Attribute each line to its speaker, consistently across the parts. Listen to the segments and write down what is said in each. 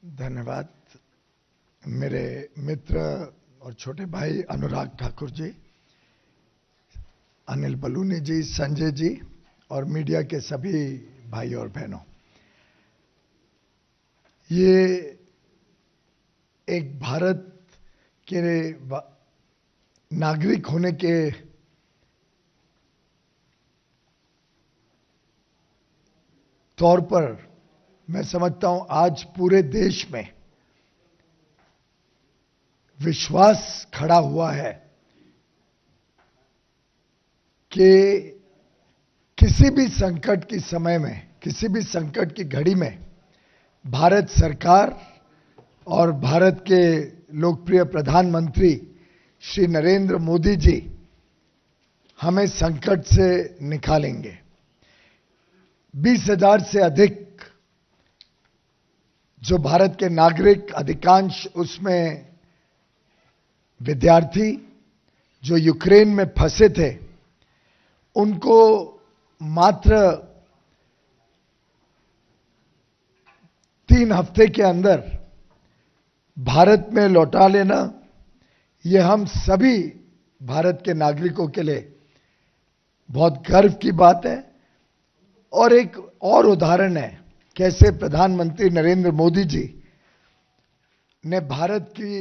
Speaker 1: धन्यवाद। मेरे मित्र और छोटे भाई अनुराग ठाकुर जी, अनिल बलूनी जी, संजय जी और मीडिया के सभी भाई और बहनों, ये एक भारत के नागरिक होने के तौर पर मैं समझता हूं आज पूरे देश में विश्वास खड़ा हुआ है कि किसी भी संकट के समय में, किसी भी संकट की घड़ी में भारत सरकार और भारत के लोकप्रिय प्रधानमंत्री श्री नरेंद्र मोदी जी हमें संकट से निकालेंगे। 20,000 से अधिक जो भारत के नागरिक, अधिकांश उसमें विद्यार्थी जो यूक्रेन में फंसे थे, उनको मात्र 3 हफ्ते के अंदर भारत में लौटा लेना, यह हम सभी भारत के नागरिकों के लिए बहुत गर्व की बात है। और एक और उदाहरण है कैसे प्रधानमंत्री नरेंद्र मोदी जी ने भारत की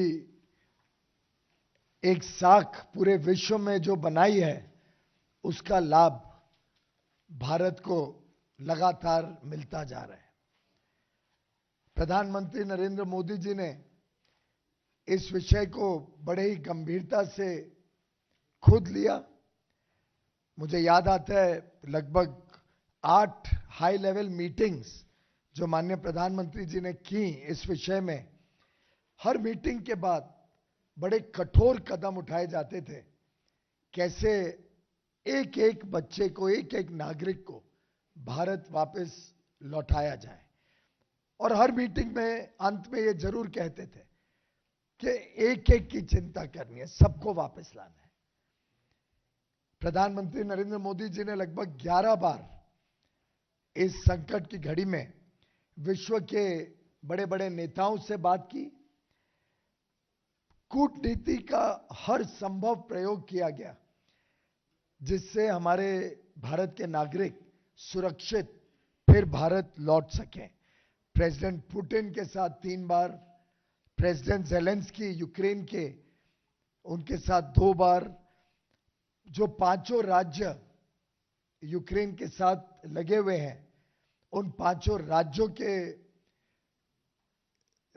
Speaker 1: एक साख पूरे विश्व में जो बनाई है, उसका लाभ भारत को लगातार मिलता जा रहा है। प्रधानमंत्री नरेंद्र मोदी जी ने इस विषय को बड़े ही गंभीरता से खुद लिया। मुझे याद आता है लगभग 8 हाई लेवल मीटिंग्स जो माननीय प्रधानमंत्री जी ने की इस विषय में। हर मीटिंग के बाद बड़े कठोर कदम उठाए जाते थे, कैसे एक एक बच्चे को, एक एक नागरिक को भारत वापस लौटाया जाए। और हर मीटिंग में अंत में ये जरूर कहते थे कि एक एक की चिंता करनी है, सबको वापस लाना है। प्रधानमंत्री नरेंद्र मोदी जी ने लगभग 11 बार इस संकट की घड़ी में विश्व के बड़े बड़े नेताओं से बात की। कूटनीति का हर संभव प्रयोग किया गया जिससे हमारे भारत के नागरिक सुरक्षित फिर भारत लौट सकें। प्रेसिडेंट पुतिन के साथ 3 बार, प्रेसिडेंट ज़ेलेंस्की यूक्रेन के, उनके साथ 2 बार, जो 5 राज्य यूक्रेन के साथ लगे हुए हैं, उन 5 राज्यों के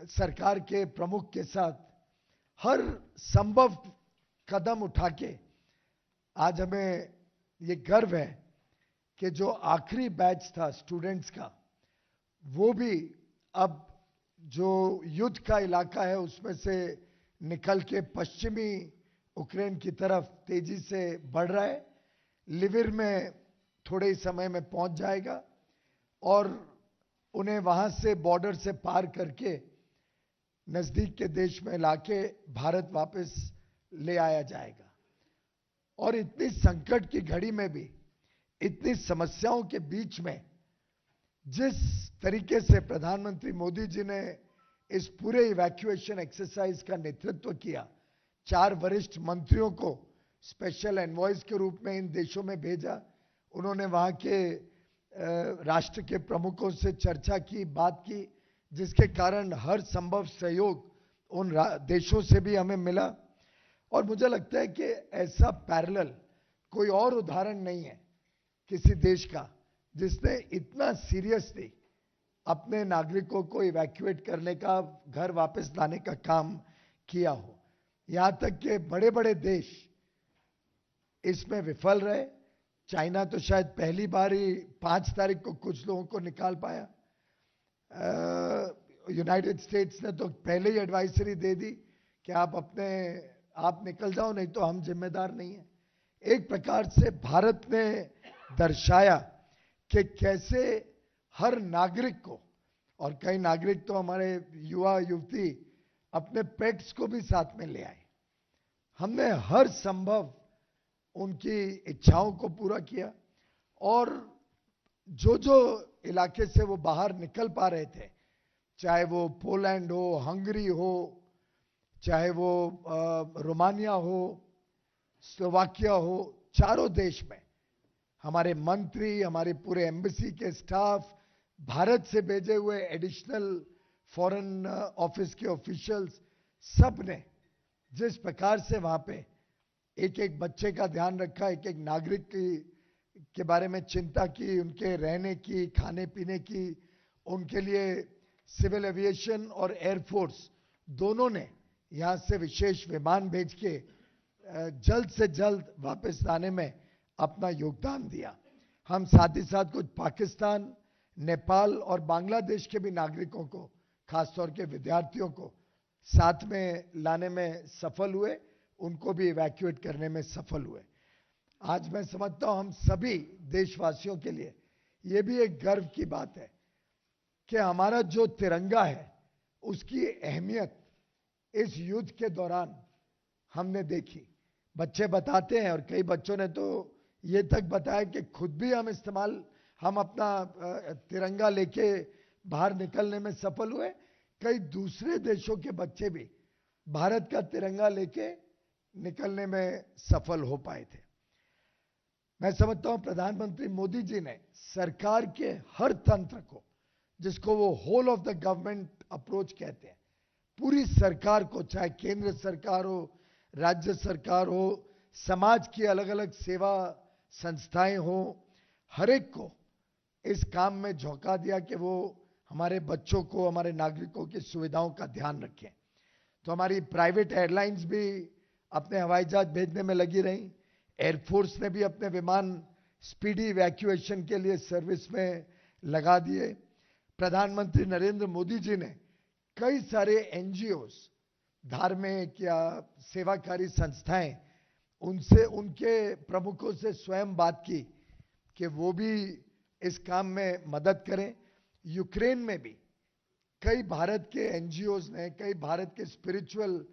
Speaker 1: सरकार के प्रमुख के साथ हर संभव कदम उठा के आज हमें ये गर्व है कि जो आखिरी बैच था स्टूडेंट्स का, वो भी अब जो युद्ध का इलाका है उसमें से निकल के पश्चिमी यूक्रेन की तरफ तेजी से बढ़ रहा है। लिविर में थोड़े ही समय में पहुंच जाएगा और उन्हें वहां से बॉर्डर से पार करके नजदीक के देश में लाके भारत वापस ले आया जाएगा। और इतनी संकट की घड़ी में भी, इतनी समस्याओं के बीच में जिस तरीके से प्रधानमंत्री मोदी जी ने इस पूरे इवैक्यूएशन एक्सरसाइज का नेतृत्व किया, 4 वरिष्ठ मंत्रियों को स्पेशल एनवॉयज के रूप में इन देशों में भेजा, उन्होंने वहां के राष्ट्र के प्रमुखों से चर्चा की, बात की, जिसके कारण हर संभव सहयोग उन देशों से भी हमें मिला। और मुझे लगता है कि ऐसा पैरेलल कोई और उदाहरण नहीं है किसी देश का जिसने इतना सीरियसली अपने नागरिकों को इवैक्यूएट करने का, घर वापस लाने का काम किया हो। यहां तक कि बड़े बड़े देश इसमें विफल रहे। चाइना तो शायद पहली बार ही 5 तारीख को कुछ लोगों को निकाल पाया। यूनाइटेड स्टेट्स ने तो पहले ही एडवाइजरी दे दी कि आप निकल जाओ, नहीं तो हम जिम्मेदार नहीं हैं। एक प्रकार से भारत ने दर्शाया कि कैसे हर नागरिक को, और कई नागरिक तो हमारे युवा युवती अपने पेट्स को भी साथ में ले आए। हमने हर संभव उनकी इच्छाओं को पूरा किया और जो जो इलाके से वो बाहर निकल पा रहे थे, चाहे वो पोलैंड हो, हंगरी हो, चाहे वो रोमानिया हो, स्लोवाकिया हो, चारों देश में हमारे मंत्री, हमारे पूरे एम्बेसी के स्टाफ, भारत से भेजे हुए एडिशनल फॉरेन ऑफिस के ऑफिशियल्स, सब ने जिस प्रकार से वहां पे एक एक बच्चे का ध्यान रखा, एक एक नागरिक के बारे में चिंता की, उनके रहने की, खाने पीने की, उनके लिए सिविल एविएशन और एयरफोर्स दोनों ने यहां से विशेष विमान भेज के जल्द से जल्द वापस लाने में अपना योगदान दिया। हम साथ ही साथ कुछ पाकिस्तान, नेपाल और बांग्लादेश के भी नागरिकों को, खासतौर के विद्यार्थियों को साथ में लाने में सफल हुए, उनको भी इवैक्यूएट करने में सफल हुए। आज मैं समझता हूं हम सभी देशवासियों के लिए यह भी एक गर्व की बात है कि हमारा जो तिरंगा है उसकी अहमियत इस युद्ध के दौरान हमने देखी। बच्चे बताते हैं और कई बच्चों ने तो ये तक बताया कि खुद भी हम अपना तिरंगा लेके बाहर निकलने में सफल हुए। कई दूसरे देशों के बच्चे भी भारत का तिरंगा लेके निकलने में सफल हो पाए थे। मैं समझता हूं प्रधानमंत्री मोदी जी ने सरकार के हर तंत्र को, जिसको वो whole of the government approach कहते हैं, पूरी सरकार को, चाहे केंद्र सरकार हो, राज्य सरकार हो, समाज की अलग अलग सेवा संस्थाएं हो, हर एक को इस काम में झोंका दिया कि वो हमारे बच्चों को, हमारे नागरिकों की सुविधाओं का ध्यान रखें। तो हमारी प्राइवेट एयरलाइंस भी अपने हवाई जहाज भेजने में लगी रही। एयरफोर्स ने भी अपने विमान स्पीडी इवैक्यूएशन के लिए सर्विस में लगा दिए। प्रधानमंत्री नरेंद्र मोदी जी ने कई सारे एनजीओस, धार्मिक या सेवाकारी संस्थाएं, उनसे, उनके प्रमुखों से स्वयं बात की कि वो भी इस काम में मदद करें। यूक्रेन में भी कई भारत के एनजीओस ने, कई भारत के स्पिरिचुअल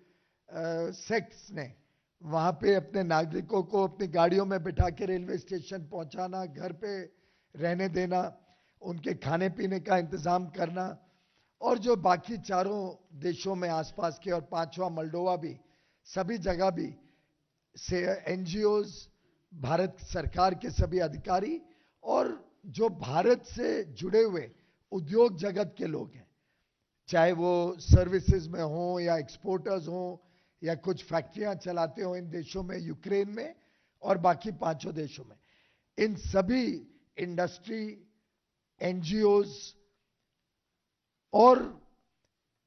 Speaker 1: सेक्ट्स ने वहां पे अपने नागरिकों को अपनी गाड़ियों में बिठा के रेलवे स्टेशन पहुंचाना, घर पे रहने देना, उनके खाने पीने का इंतजाम करना, और जो बाकी चारों देशों में आसपास के और पांचवा मोल्डोवा भी, सभी जगह भी से एनजीओस, भारत सरकार के सभी अधिकारी और जो भारत से जुड़े हुए उद्योग जगत के लोग हैं, चाहे वो सर्विसेज में हो या एक्सपोर्टर्स हो या कुछ फैक्ट्रियां चलाते हो इन देशों में, यूक्रेन में और बाकी पांचों देशों में, इन सभी इंडस्ट्री, एनजीओस और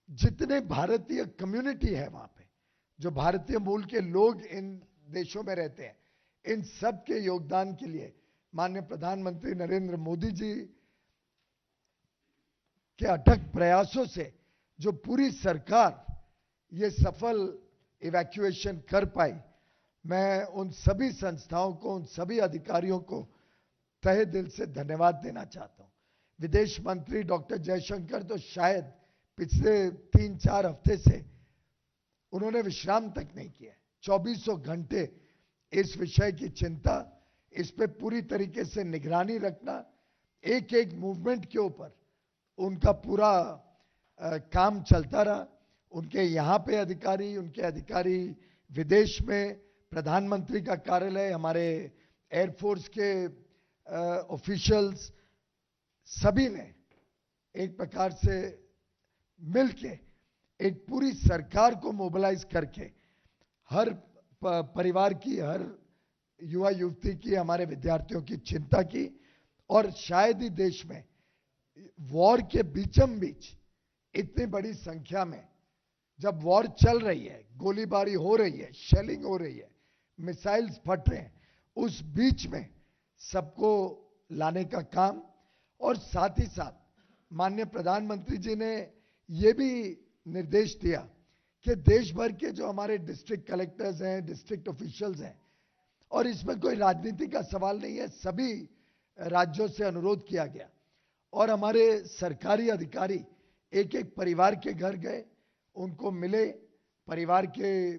Speaker 1: जितने भारतीय कम्युनिटी है वहां पे, जो भारतीय मूल के लोग इन देशों में रहते हैं, इन सब के योगदान के लिए माननीय प्रधानमंत्री नरेंद्र मोदी जी के अथक प्रयासों से जो पूरी सरकार ये सफल इवैक्यूएशन कर पाई, मैं उन सभी संस्थाओं को, उन सभी अधिकारियों को तहे दिल से धन्यवाद देना चाहता हूं। विदेश मंत्री डॉक्टर जयशंकर तो शायद पिछले 3-4 हफ्ते से उन्होंने विश्राम तक नहीं किया। 24 घंटे इस विषय की चिंता, इस पे पूरी तरीके से निगरानी रखना, एक एक मूवमेंट के ऊपर उनका पूरा काम चलता रहा। उनके यहाँ पे अधिकारी, उनके अधिकारी विदेश में, प्रधानमंत्री का कार्यालय, हमारे एयरफोर्स के ऑफिशियल्स, सभी ने एक प्रकार से मिलके एक पूरी सरकार को मोबिलाइज करके हर परिवार की, हर युवा युवती की, हमारे विद्यार्थियों की चिंता की। और शायद ही देश में वॉर के बीचम बीच इतनी बड़ी संख्या में, जब वॉर चल रही है, गोलीबारी हो रही है, शेलिंग हो रही है, मिसाइल्स फट रहे हैं, उस बीच में सबको लाने का काम। और साथ ही साथ माननीय प्रधानमंत्री जी ने यह भी निर्देश दिया कि देश भर के जो हमारे डिस्ट्रिक्ट कलेक्टर्स हैं, डिस्ट्रिक्ट ऑफिशियल्स हैं, और इसमें कोई राजनीति का सवाल नहीं है, सभी राज्यों से अनुरोध किया गया और हमारे सरकारी अधिकारी एक एक परिवार के घर गए, उनको मिले, परिवार के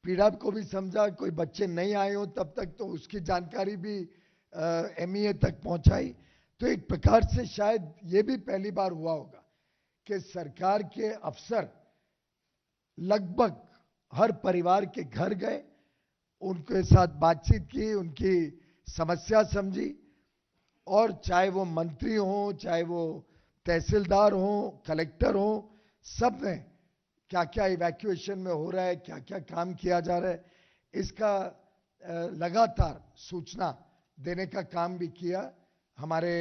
Speaker 1: पीड़ा को भी समझा, कोई बच्चे नहीं आए हो तब तक तो उसकी जानकारी भी एमईए तक पहुंचाई। तो एक प्रकार से शायद ये भी पहली बार हुआ होगा कि सरकार के अफसर लगभग हर परिवार के घर गए, उनके साथ बातचीत की, उनकी समस्या समझी, और चाहे वो मंत्री हो, चाहे वो तहसीलदार हो, कलेक्टर हो, सब ने क्या क्या इवैक्यूएशन में हो रहा है, क्या क्या काम किया जा रहा है, इसका लगातार सूचना देने का काम भी किया हमारे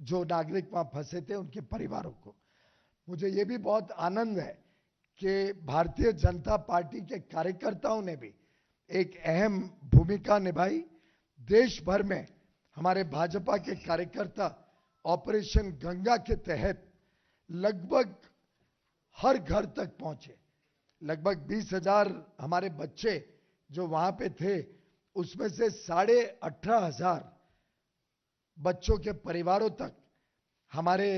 Speaker 1: जो नागरिक वहां फंसे थे उनके परिवारों को। मुझे ये भी बहुत आनंद है कि भारतीय जनता पार्टी के कार्यकर्ताओं ने भी एक अहम भूमिका निभाई। देश भर में हमारे भाजपा के कार्यकर्ता ऑपरेशन गंगा के तहत लगभग हर घर तक पहुंचे। लगभग 20,000 हमारे बच्चे जो वहां पे थे, उसमें से 18,500 बच्चों के परिवारों तक हमारे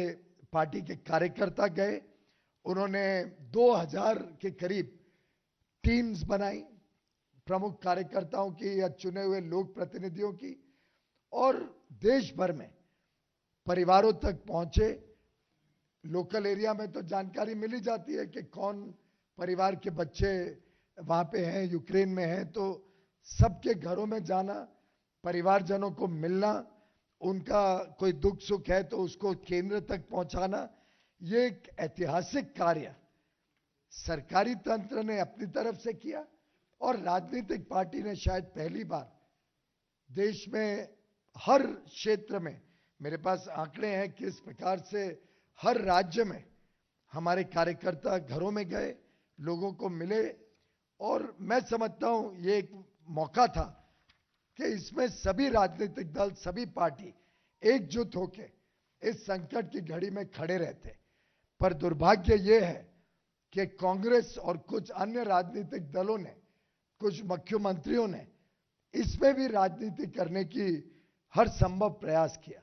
Speaker 1: पार्टी के कार्यकर्ता गए। उन्होंने 2,000 के करीब टीम्स बनाई, प्रमुख कार्यकर्ताओं की या चुने हुए लोक प्रतिनिधियों की, और देश भर में परिवारों तक पहुंचे। लोकल एरिया में तो जानकारी मिली जाती है कि कौन परिवार के बच्चे वहां पे हैं, यूक्रेन में हैं, तो सबके घरों में जाना, परिवारजनों को मिलना, उनका कोई दुख सुख है तो उसको केंद्र तक पहुंचाना, ये एक ऐतिहासिक कार्य सरकारी तंत्र ने अपनी तरफ से किया, और राजनीतिक पार्टी ने शायद पहली बार देश में हर क्षेत्र में, मेरे पास आंकड़े हैं किस प्रकार से हर राज्य में हमारे कार्यकर्ता घरों में गए, लोगों को मिले, और मैं समझता हूं ये एक मौका था कि इसमें सभी राजनीतिक दल, सभी पार्टी एकजुट होकर इस संकट की घड़ी में खड़े रहते। पर दुर्भाग्य ये है कि कांग्रेस और कुछ अन्य राजनीतिक दलों ने, कुछ मुख्यमंत्रियों ने इसमें भी राजनीति करने की हर संभव प्रयास किया।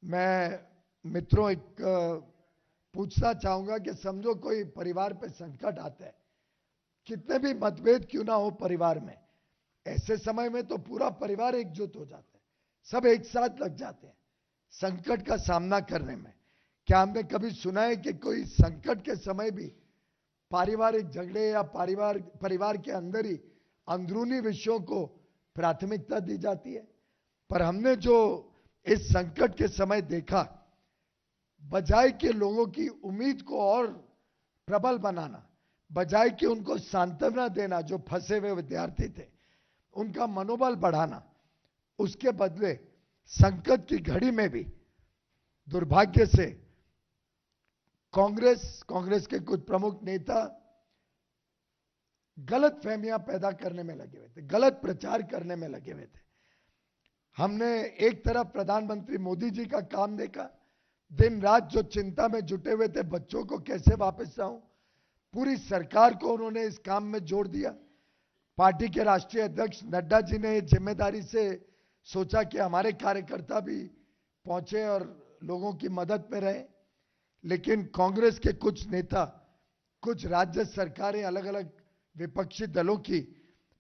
Speaker 1: मैं मित्रों एक पूछना चाहूंगा कि समझो कोई परिवार पे संकट आता है, कितने भी मतभेद क्यों ना हो परिवार में, ऐसे समय में तो पूरा परिवार एकजुट हो जाता है, सब एक साथ लग जाते हैं संकट का सामना करने में। क्या हमने कभी सुना है कि कोई संकट के समय भी पारिवारिक झगड़े या परिवार के अंदर ही अंदरूनी विषयों को प्राथमिकता दी जाती है? पर हमने जो इस संकट के समय देखा, बजाय के लोगों की उम्मीद को और प्रबल बनाना, बजाय कि उनको सांत्वना देना, जो फंसे हुए विद्यार्थी थे उनका मनोबल बढ़ाना, उसके बदले संकट की घड़ी में भी दुर्भाग्य से कांग्रेस के कुछ प्रमुख नेता गलत फहमियां पैदा करने में लगे हुए थे, गलत प्रचार करने में लगे हुए थे। हमने एक तरफ प्रधानमंत्री मोदी जी का काम देखा, दिन रात जो चिंता में जुटे हुए थे बच्चों को कैसे वापस लाऊं, पूरी सरकार को उन्होंने इस काम में जोड़ दिया। पार्टी के राष्ट्रीय अध्यक्ष नड्डा जी ने जिम्मेदारी से सोचा कि हमारे कार्यकर्ता भी पहुंचे और लोगों की मदद में रहे, लेकिन कांग्रेस के कुछ नेता, कुछ राज्य सरकारें, अलग अलग विपक्षी दलों की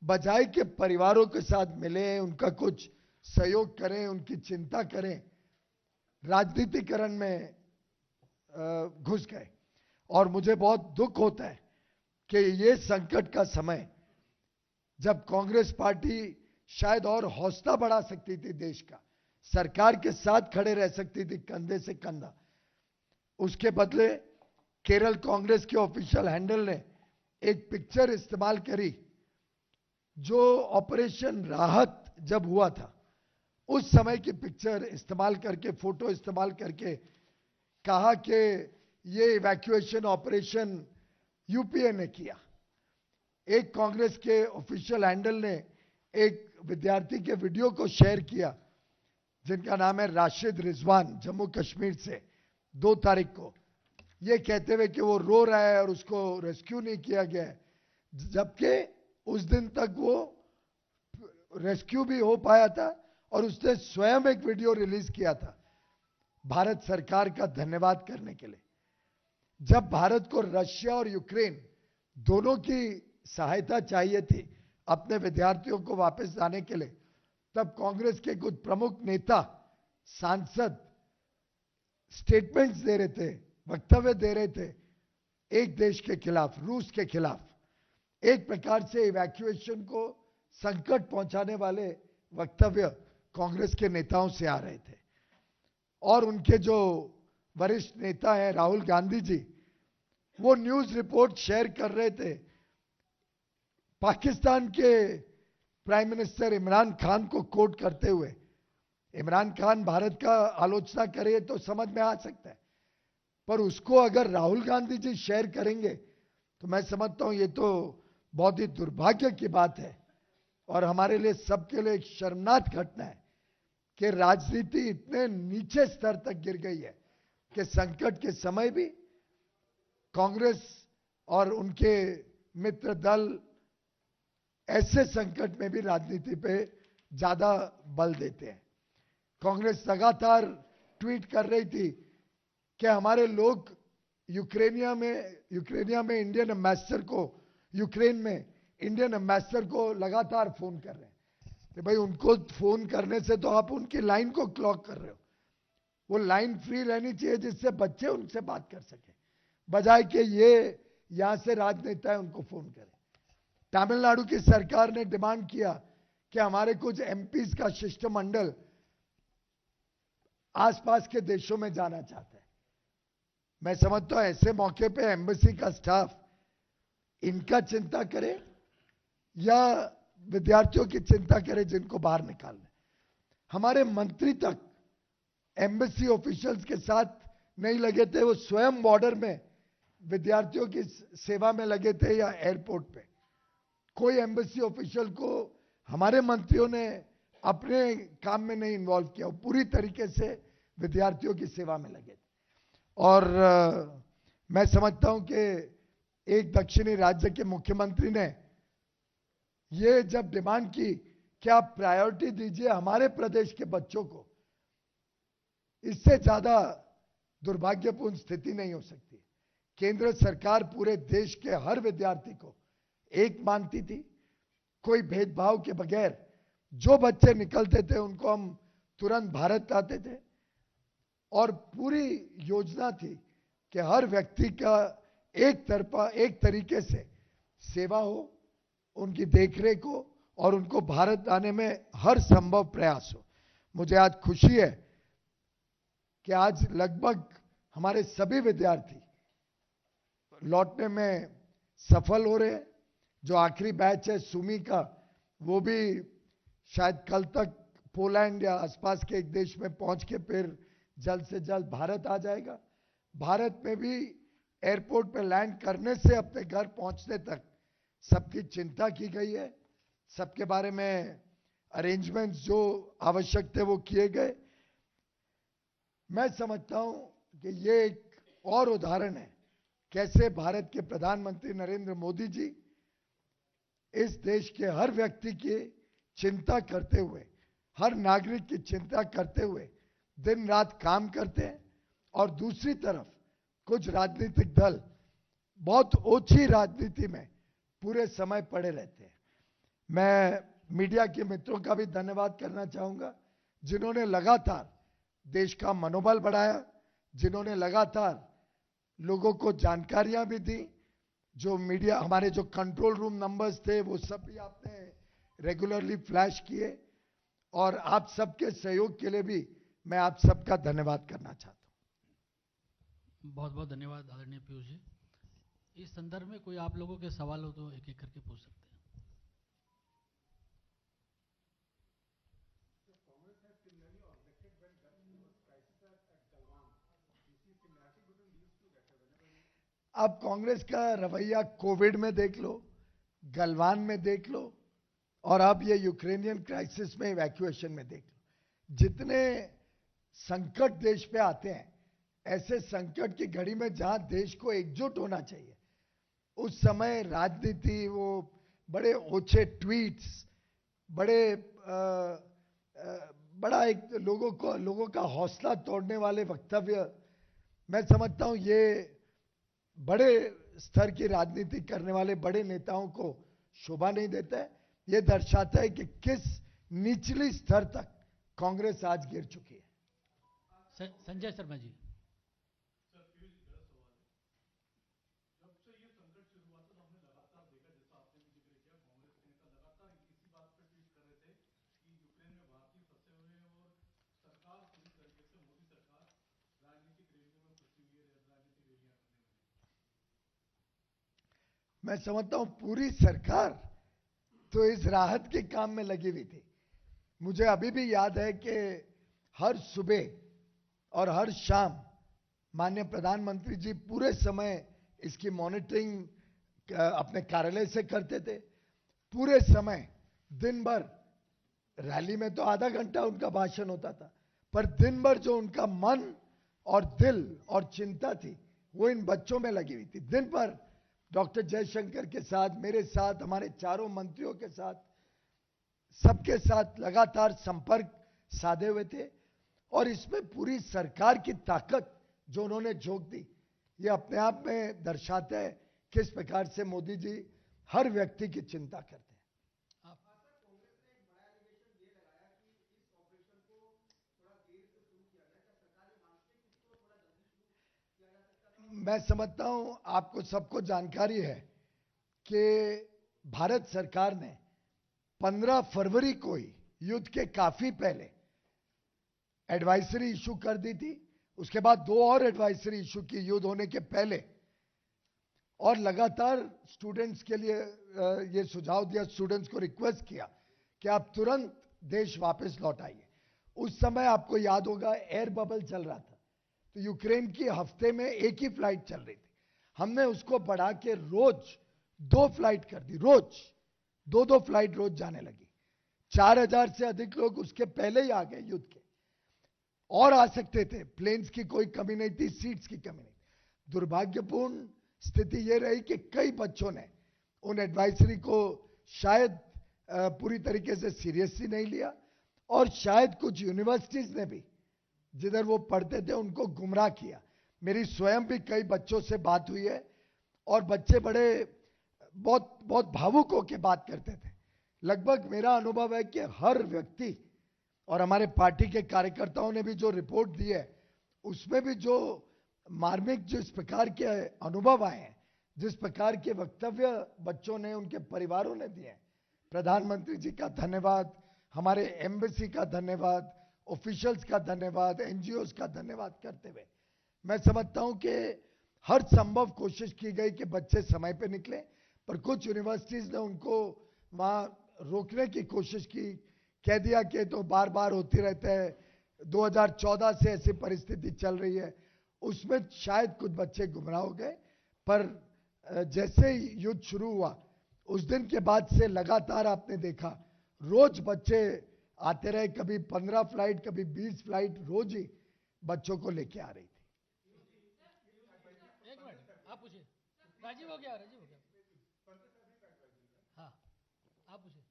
Speaker 1: बजाय के परिवारों के साथ मिले, उनका कुछ सहयोग करें, उनकी चिंता करें, राजनीतिकरण में घुस गए। और मुझे बहुत दुख होता है कि ये संकट का समय, जब कांग्रेस पार्टी शायद और हौसला बढ़ा सकती थी देश का, सरकार के साथ खड़े रह सकती थी कंधे से कंधा, उसके बदले केरल कांग्रेस के ऑफिशियल हैंडल ने एक पिक्चर इस्तेमाल करी जो ऑपरेशन राहत जब हुआ था उस समय की पिक्चर इस्तेमाल करके, फोटो इस्तेमाल करके कहा कि ये इवैक्यूएशन ऑपरेशन यूपीए ने किया। एक कांग्रेस के ऑफिशियल हैंडल ने एक विद्यार्थी के वीडियो को शेयर किया जिनका नाम है राशिद रिजवान, जम्मू कश्मीर से, 2 तारीख को, ये कहते हुए कि वो रो रहा है और उसको रेस्क्यू नहीं किया गया है, जबकि उस दिन तक वो रेस्क्यू भी हो पाया था और उसने स्वयं एक वीडियो रिलीज किया था भारत सरकार का धन्यवाद करने के लिए। जब भारत को रशिया और यूक्रेन दोनों की सहायता चाहिए थी अपने विद्यार्थियों को वापस लाने के लिए, तब कांग्रेस के कुछ प्रमुख नेता, सांसद स्टेटमेंट्स दे रहे थे वक्तव्य दे रहे थे एक देश के खिलाफ, रूस के खिलाफ, एक प्रकार से इवैक्यूएशन को संकट पहुंचाने वाले वक्तव्य कांग्रेस के नेताओं से आ रहे थे। और उनके जो वरिष्ठ नेता हैं राहुल गांधी जी, वो न्यूज रिपोर्ट शेयर कर रहे थे पाकिस्तान के प्राइम मिनिस्टर इमरान खान को कोट करते हुए। इमरान खान भारत का आलोचना करे तो समझ में आ सकता है, पर उसको अगर राहुल गांधी जी शेयर करेंगे तो मैं समझता हूं ये तो बहुत ही दुर्भाग्य की बात है और हमारे लिए, सबके लिए एक शर्मनाक घटना है कि राजनीति इतने नीचे स्तर तक गिर गई है कि संकट के समय भी कांग्रेस और उनके मित्र दल ऐसे संकट में भी राजनीति पे ज्यादा बल देते हैं। कांग्रेस लगातार ट्वीट कर रही थी कि हमारे लोग यूक्रेनिया में इंडियन एम्बेसडर को, यूक्रेन में इंडियन एम्बेसडर को लगातार फोन कर रहे हैं। तो भाई उनको फोन करने से तो आप उनकी लाइन को क्लॉक कर रहे हो। वो लाइन फ्री रहनी चाहिए जिससे बच्चे उनसे बात कर सके, बजाय कि ये यहां से राजनेता है उनको फोन करें। तमिलनाडु की सरकार ने डिमांड किया कि हमारे कुछ एमपीज का शिष्टमंडल आसपास के देशों में जाना चाहता है। मैं समझता हूं ऐसे मौके पे एम्बेसी का स्टाफ इनका चिंता करे या विद्यार्थियों की चिंता करे जिनको बाहर निकालना। हमारे मंत्री तक एम्बेसी ऑफिशियल्स के साथ नहीं लगे थे, वो स्वयं बॉर्डर में विद्यार्थियों की सेवा में लगे थे या एयरपोर्ट पे। कोई एम्बेसी ऑफिशियल को हमारे मंत्रियों ने अपने काम में नहीं इन्वॉल्व किया, पूरी तरीके से विद्यार्थियों की सेवा में लगे थे। और मैं समझता हूं कि एक दक्षिणी राज्य के मुख्यमंत्री ने ये जब डिमांड की कि आप प्रायोरिटी दीजिए हमारे प्रदेश के बच्चों को, इससे ज्यादा दुर्भाग्यपूर्ण स्थिति नहीं हो सकती। केंद्र सरकार पूरे देश के हर विद्यार्थी को एक मानती थी, कोई भेदभाव के बगैर जो बच्चे निकलते थे उनको हम तुरंत भारत लाते थे और पूरी योजना थी कि हर व्यक्ति का एक तरफा, एक तरीके से सेवा हो, उनकी देखरेख हो और उनको भारत लाने में हर संभव प्रयास हो। मुझे आज खुशी है कि आज लगभग हमारे सभी विद्यार्थी लौटने में सफल हो रहे हैं। जो आखिरी बैच है सुमी का, वो भी शायद कल तक पोलैंड या आसपास के एक देश में पहुंच के फिर जल्द से जल्द भारत आ जाएगा। भारत में भी एयरपोर्ट पे लैंड करने से अपने घर पहुंचने तक सबकी चिंता की गई है, सबके बारे में अरेंजमेंट्स जो आवश्यक थे वो किए गए। मैं समझता हूं कि ये एक और उदाहरण है कैसे भारत के प्रधानमंत्री नरेंद्र मोदी जी इस देश के हर व्यक्ति की चिंता करते हुए, हर नागरिक की चिंता करते हुए दिन रात काम करते हैं। और दूसरी तरफ कुछ राजनीतिक दल बहुत ओछी राजनीति में पूरे समय पड़े रहते हैं। मैं मीडिया के मित्रों का भी धन्यवाद करना चाहूंगा जिन्होंने लगातार देश का मनोबल बढ़ाया, जिन्होंने लगातार लोगों को जानकारियां भी दी। जो मीडिया, हमारे जो कंट्रोल रूम नंबर्स थे वो सब भी आपने रेगुलरली फ्लैश किए और आप सबके सहयोग के लिए भी मैं आप सबका धन्यवाद करना चाहता हूं।
Speaker 2: बहुत बहुत धन्यवाद आदरणीय पीयूष जी। इस संदर्भ में कोई आप लोगों के सवाल हो तो एक एक करके पूछ सकते हैं।
Speaker 1: आप कांग्रेस का रवैया कोविड में देख लो, गलवान में देख लो और अब ये यूक्रेनियन क्राइसिस में इवैक्यूएशन में देख लो। जितने संकट देश पे आते हैं, ऐसे संकट की घड़ी में जहां देश को एकजुट होना चाहिए, उस समय राजनीति, वो बड़े ओछे ट्वीट्स, बड़ा एक लोगों का हौसला तोड़ने वाले वक्तव्य, मैं समझता हूं ये बड़े स्तर की राजनीति करने वाले बड़े नेताओं को शोभा नहीं देता है। ये दर्शाता है कि किस निचली स्तर तक कांग्रेस आज गिर चुकी है।
Speaker 2: संजय शर्मा जी।
Speaker 1: मैं समझता हूं पूरी सरकार तो इस राहत के काम में लगी हुई थी। मुझे अभी भी याद है कि हर सुबह और हर शाम माननीय प्रधानमंत्री जी पूरे समय इसकी मॉनिटरिंग अपने कार्यालय से करते थे। पूरे समय दिन भर, रैली में तो आधा घंटा उनका भाषण होता था, पर दिन भर जो उनका मन और दिल और चिंता थी वो इन बच्चों में लगी हुई थी। दिन भर डॉक्टर जयशंकर के साथ, मेरे साथ, हमारे चारों मंत्रियों के साथ, सबके साथ लगातार संपर्क साधे हुए थे। और इसमें पूरी सरकार की ताकत जो उन्होंने झोंक दी, ये अपने आप में दर्शाता है किस प्रकार से मोदी जी हर व्यक्ति की चिंता करते हैं। मैं समझता हूं आपको सबको जानकारी है कि भारत सरकार ने 15 फरवरी को ही युद्ध के काफी पहले एडवाइजरी इशू कर दी थी। उसके बाद 2 और एडवाइजरी इशू की युद्ध होने के पहले, और लगातार स्टूडेंट्स के लिए ये सुझाव दिया, स्टूडेंट्स को रिक्वेस्ट किया कि आप तुरंत देश वापस लौट आइए। उस समय आपको याद होगा एयर बबल चल रहा था, तो यूक्रेन की हफ्ते में एक ही फ्लाइट चल रही थी। हमने उसको बढ़ा के रोज 2 फ्लाइट कर दी, रोज 2-2 फ्लाइट रोज जाने लगी। 4000 से अधिक लोग उसके पहले ही आ गए युद्ध के, और आ सकते थे। प्लेन्स की कोई कमी नहीं थी, सीट्स की कमी नहीं। दुर्भाग्यपूर्ण स्थिति यह रही कि कई बच्चों ने उन एडवाइजरी को शायद पूरी तरीके से सीरियसली नहीं लिया, और शायद कुछ यूनिवर्सिटीज ने भी जिधर वो पढ़ते थे उनको गुमराह किया। मेरी स्वयं भी कई बच्चों से बात हुई है, और बच्चे बड़े बहुत बहुत भावुक होकर बात करते थे। लगभग मेरा अनुभव है कि हर व्यक्ति, और हमारे पार्टी के कार्यकर्ताओं ने भी जो रिपोर्ट दी है उसमें भी जो मार्मिक जिस प्रकार के अनुभव आए हैं, जिस प्रकार के वक्तव्य बच्चों ने, उनके परिवारों ने दिए, प्रधानमंत्री जी का धन्यवाद, हमारे एम्बेसी का धन्यवाद, ऑफिशियल्स का धन्यवाद, एनजीओज का धन्यवाद करते हुए मैं समझता हूं कि हर संभव कोशिश की गई कि बच्चे समय पे निकले, पर कुछ यूनिवर्सिटीज ने उनको वहां रोकने की कोशिश की। कह दिया कि तो बार बार होती रहता है, 2014 से ऐसी परिस्थिति चल रही है। उसमें शायद कुछ बच्चे गुमराह हो गए, पर जैसे ही युद्ध शुरू हुआ उस दिन के बाद से लगातार आपने देखा रोज बच्चे आते रहे। कभी 15 फ्लाइट, कभी 20 फ्लाइट रोज ही बच्चों को लेके आ रही थी।
Speaker 2: एक मिनट, आप पूछिए। राजीव हो गया, राजीव हो गया। हाँ, आप पूछिए।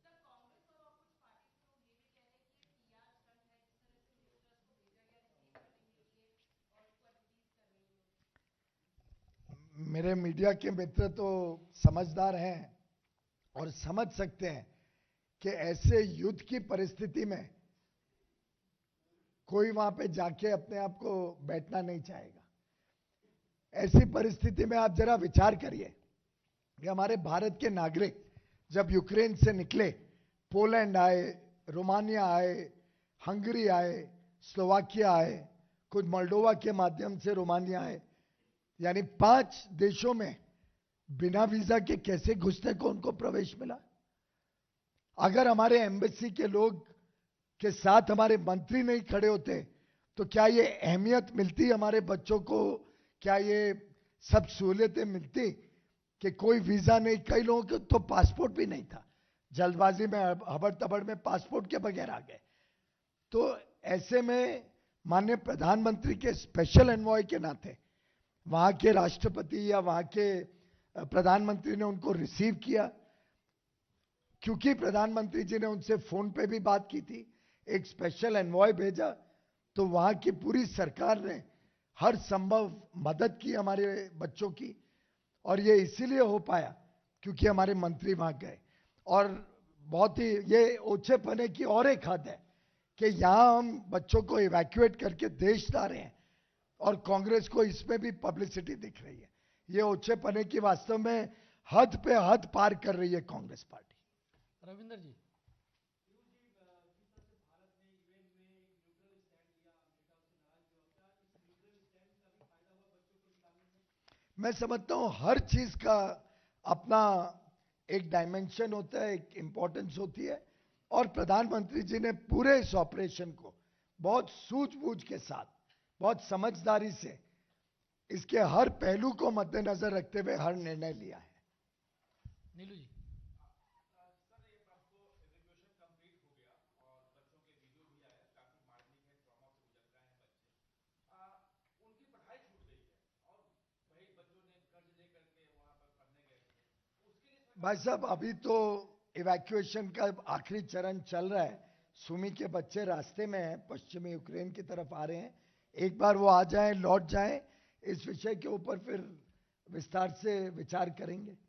Speaker 1: मेरे मीडिया के मित्र तो समझदार हैं और समझ सकते हैं कि ऐसे युद्ध की परिस्थिति में कोई वहां पे जाके अपने आप को बैठना नहीं चाहेगा। ऐसी परिस्थिति में आप जरा विचार करिए कि हमारे भारत के नागरिक जब यूक्रेन से निकले, पोलैंड आए, रोमानिया आए, हंगरी आए, स्लोवाकिया आए, कुछ मोल्डोवा के माध्यम से रोमानिया आए, यानी 5 देशों में बिना वीजा के कैसे घुसने को उनको प्रवेश मिला। अगर हमारे एम्बेसी के लोग के साथ हमारे मंत्री नहीं खड़े होते तो क्या ये अहमियत मिलती हमारे बच्चों को? क्या ये सब सहूलियतें मिलती कि कोई वीजा नहीं? कई लोगों के तो पासपोर्ट भी नहीं था, जल्दबाजी में हबड़ तबड़ में पासपोर्ट के बगैर आ गए। तो ऐसे में माननीय प्रधानमंत्री के स्पेशल एनवॉय के नाते वहां के राष्ट्रपति या वहां के प्रधानमंत्री ने उनको रिसीव किया, क्योंकि प्रधानमंत्री जी ने उनसे फोन पे भी बात की थी, एक स्पेशल एनवॉय भेजा, तो वहां की पूरी सरकार ने हर संभव मदद की हमारे बच्चों की। और ये इसीलिए हो पाया क्योंकि हमारे मंत्री वहां गए। और बहुत ही ये ओछेपने की और एक हद है कि यहां हम बच्चों को इवैक्यूएट करके देश ला रहे हैं और कांग्रेस को इसमें भी पब्लिसिटी दिख रही है। ये ओछेपने की वास्तव में हद पे हद पार कर रही है कांग्रेस पार्टी।
Speaker 2: रविंदर जी।
Speaker 1: मैं समझता हूं हर चीज का अपना एक डायमेंशन होता है, एक इंपॉर्टेंस होती है, और प्रधानमंत्री जी ने पूरे इस ऑपरेशन को बहुत सूझबूझ के साथ, बहुत समझदारी से इसके हर पहलू को मद्देनजर रखते हुए हर निर्णय लिया है।
Speaker 2: नीलू जी।
Speaker 1: भाई साहब, अभी तो इवैक्यूएशन का आखिरी चरण चल रहा है। सुमी के बच्चे रास्ते में हैं, पश्चिमी यूक्रेन की तरफ आ रहे हैं। एक बार वो आ जाएं, लौट जाएं, इस विषय के ऊपर फिर विस्तार से विचार करेंगे।